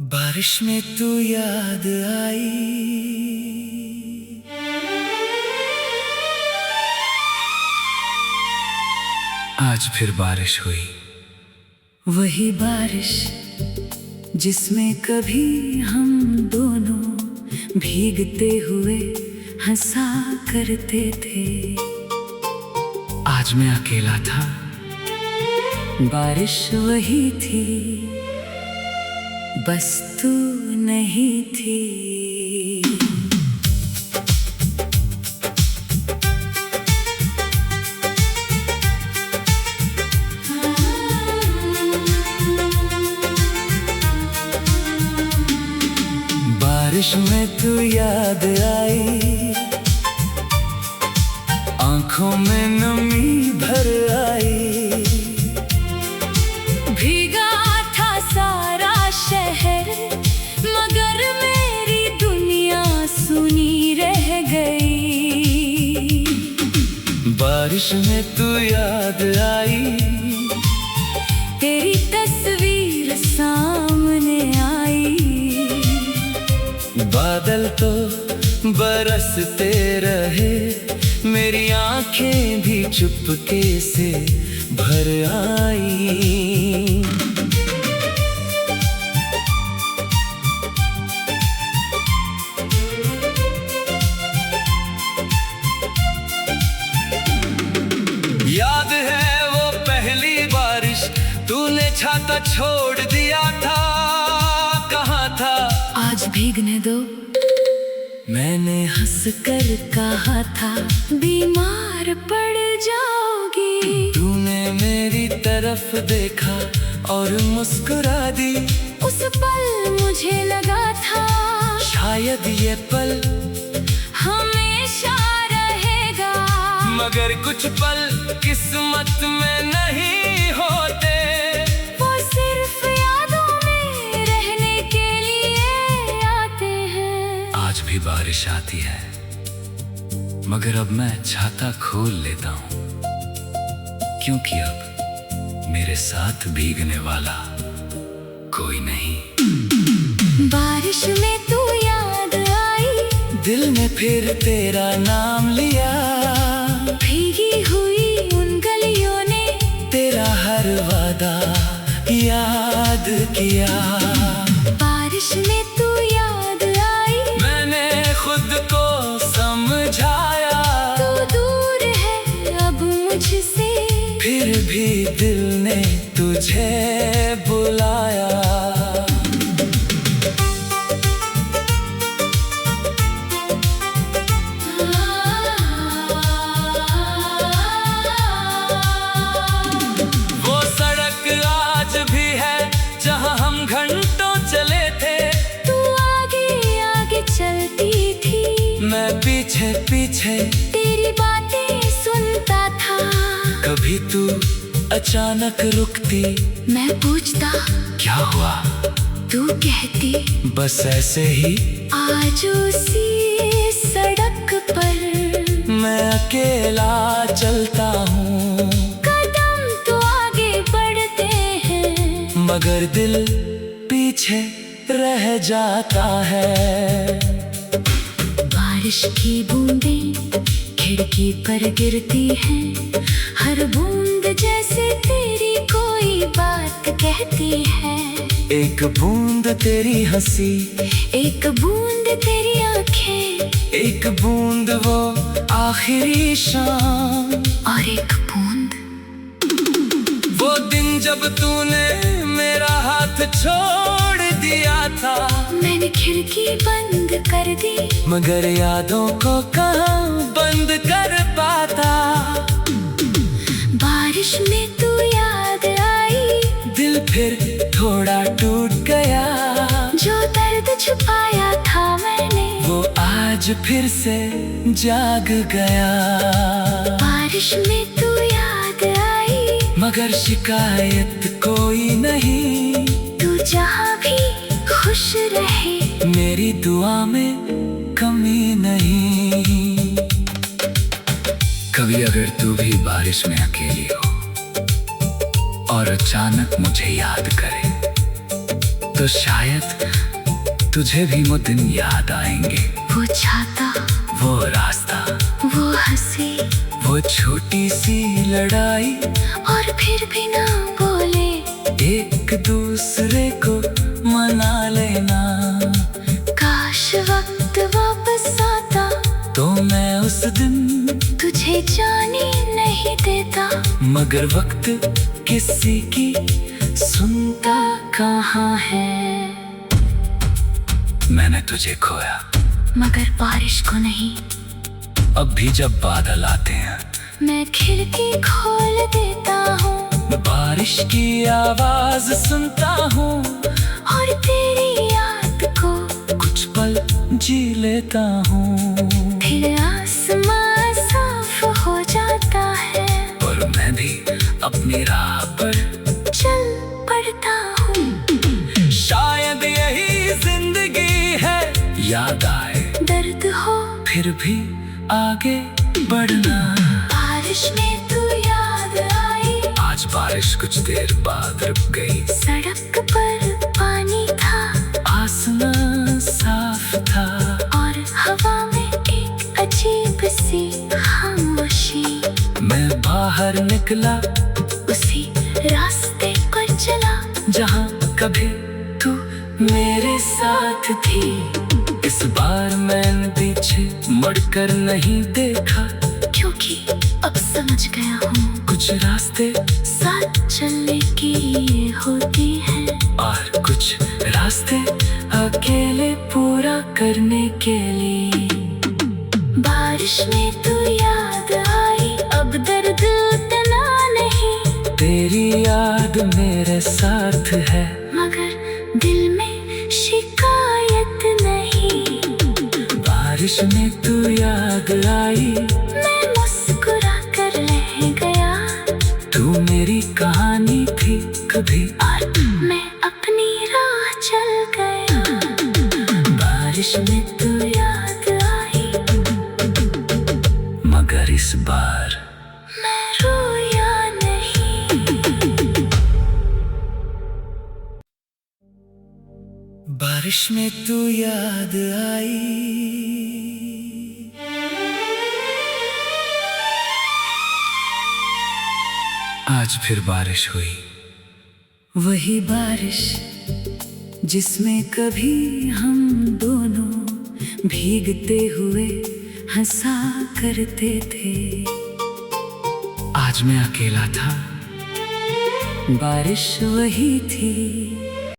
बारिश में तू याद आई, आज फिर बारिश हुई। वही बारिश जिसमें कभी हम दोनों भीगते हुए हंसा करते थे। आज मैं अकेला था, बारिश वही थी, बस तू नहीं थी। बारिश में तू याद आई, आंखों में नमी भर आई। भीगा था सारा शहर, मगर मेरी दुनिया सुनी रह गई। बारिश में तू याद आई, तेरी तस्वीर सामने आई। बादल तो बरसते रहे, मेरी आंखें भी चुपके से भर आई। याद है वो पहली बारिश, तूने छाता छोड़ दिया था। कहाँ था? आज भीगने दो, मैंने हंस कर कहा था, बीमार पड़ जाओगी। तूने मेरी तरफ देखा और मुस्कुरा दी। उस पल मुझे लगा था शायद ये पल हमेशा रहेगा, मगर कुछ पल किस्मत में नहीं होते। वो सिर्फ यादों में रहने के लिए आते हैं। आज भी बारिश आती है, मगर अब मैं छाता खोल लेता हूँ, क्योंकि अब मेरे साथ भीगने वाला कोई नहीं। बारिश में तू याद आई, दिल ने फिर तेरा नाम लिया। भीगी हुई उन गलियों ने तेरा हर वादा याद किया। बारिश में तू याद आई, मैंने खुद को समझाया। तू दूर है अब मुझसे, फिर भी दिल ने तुझे बुलाया। वो सड़क आज भी है जहां हम घंटों चले थे। तू आगे आगे चलती थी, मैं पीछे पीछे तेरी बातें सुनता था। कभी तू अचानक रुकती, मैं पूछता क्या हुआ? तू कहती बस ऐसे ही। आज उसी सड़क पर मैं अकेला चलता हूँ, कदम तो आगे बढ़ते हैं, मगर दिल पीछे रह जाता है। बारिश की बूंदें खिड़की पर गिरती हैं, हर बूंद जैसे तेरी कोई बात कहती है। एक बूंद तेरी हंसी, एक बूंद तेरी आंखें, एक बूंद वो आखिरी शाम, और एक बूंद वो दिन जब तूने मेरा हाथ छोड़ दिया था। मैंने खिड़की बंद कर दी, मगर यादों को कहाँ बंद कर पाता। बारिश में तू याद आई, दिल फिर थोड़ा टूट गया। जो दर्द छुपाया था मैंने, वो आज फिर से जाग गया। बारिश में तू याद आई, मगर शिकायत कोई नहीं। तू जहाँ भी खुश रहे, मेरी दुआ में कमी नहीं। कभी अगर तू भी बारिश में अकेली हो और अचानक मुझे याद करे, तो शायद तुझे भी वो दिन याद आएंगे। वो छाता, वो रास्ता, वो हंसी, वो छोटी सी लड़ाई, और फिर भी ना बोले, एक दूसरे को मना लेना। काश वक्त वापस आता तो मैं उस दिन तुझे जाने नहीं देता। मगर वक्त किसी की सुनता कहाँ है, मैंने तुझे खोया। मगर बारिश को नहीं। अब भी जब बादल आते हैं मैं खिड़की खोल देता हूँ, मैं बारिश की आवाज सुनता हूँ, और तेरी याद को कुछ पल जी लेता हूँ। फिर आसमां साफ हो जाता है, और मैं भी अपनी राह पर चल पड़ता हूँ। शायद यही जिंदगी है, याद आए दर्द हो फिर भी आगे बढ़ना। बारिश में तू याद आई, आज बारिश कुछ देर बाद रुक गई। सड़क पर पानी था, आसमान साफ था, और हवा में एक अजीब सी खामोशी। मैं बाहर निकला उसी रास्ते पर चला जहाँ कभी तू मेरे साथ थी। इस बार मैंने पीछे मुड़कर नहीं देखा, क्योंकि अब समझ गया हूँ कुछ रास्ते साथ चलने की ये होती है, और कुछ रास्ते अकेले पूरा करने के लिए। बारिश में तू याद आई, अब दर्द उतना नहीं, तेरी याद मेरे साथ है, मगर दिल में शिकायत नहीं। बारिश में तू याद आई, मैं मुस्कुरा कर रह गया, तू मेरी कहानी थी कभी, और मैं अपनी राह चल गया। बारिश में तू याद आई, मगर इस बार मैं रोया नहीं। बारिश में तू याद आई। आज फिर बारिश हुई, वही बारिश जिसमें कभी हम दोनों भीगते हुए हंसा करते थे। आज मैं अकेला था, बारिश वही थी।